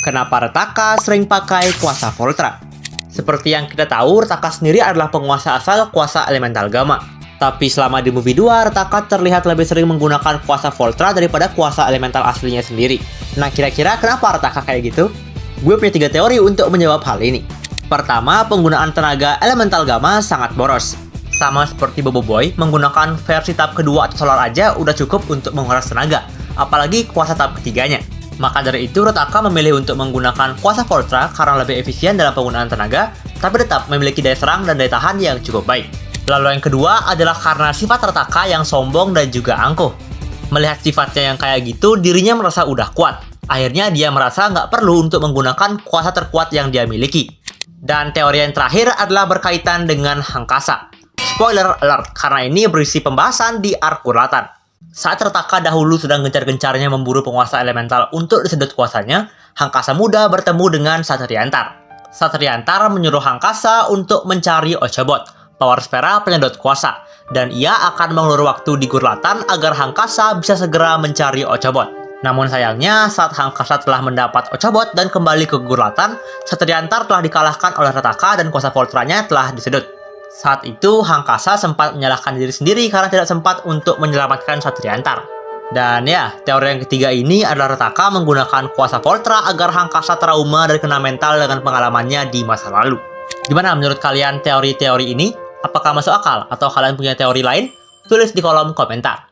Kenapa Rataka sering pakai kuasa Voltra? Seperti yang kita tahu, Rataka sendiri adalah penguasa asal kuasa elemental Gamma. Tapi selama di movie 2, Rataka terlihat lebih sering menggunakan kuasa Voltra daripada kuasa elemental aslinya sendiri. Nah, kira-kira kenapa Rataka kayak gitu? Gue punya 3 teori untuk menjawab hal ini. Pertama, penggunaan tenaga elemental Gamma sangat boros. Sama seperti Bobo Boy, menggunakan versi tahap kedua atau solar aja udah cukup untuk menguras tenaga, apalagi kuasa tahap ketiganya. Maka dari itu, Rataka memilih untuk menggunakan kuasa Voltra karena lebih efisien dalam penggunaan tenaga, tapi tetap memiliki daya serang dan daya tahan yang cukup baik. Lalu yang kedua adalah karena sifat Rataka yang sombong dan juga angkuh. Melihat sifatnya yang kayak gitu, dirinya merasa udah kuat. Akhirnya dia merasa nggak perlu untuk menggunakan kuasa terkuat yang dia miliki. Dan teori yang terakhir adalah berkaitan dengan Hangkasa. Spoiler alert, karena ini berisi pembahasan di arc Gurlatan. Saat Rataka dahulu sedang gencar-gencarnya memburu penguasa elemental untuk disedot kuasanya, Hangkasa Muda bertemu dengan Satriantar. Satriantar menyuruh Hangkasa untuk mencari Ochobot, Power Spera penyedot kuasa, dan ia akan mengulur waktu di Gurlatan agar Hangkasa bisa segera mencari Ochobot. Namun sayangnya, saat Hangkasa telah mendapat Ochobot dan kembali ke Gurlatan, Satriantar telah dikalahkan oleh Rataka dan kuasa Voltranya telah disedot. Saat itu, Hangkasa sempat menyalahkan diri sendiri karena tidak sempat untuk menyelamatkan Satriantar. Dan ya, teori yang ketiga ini adalah Rataka menggunakan kuasa Voltra agar Hangkasa trauma dan kena mental dengan pengalamannya di masa lalu. Gimana menurut kalian teori-teori ini? Apakah masuk akal atau kalian punya teori lain? Tulis di kolom komentar.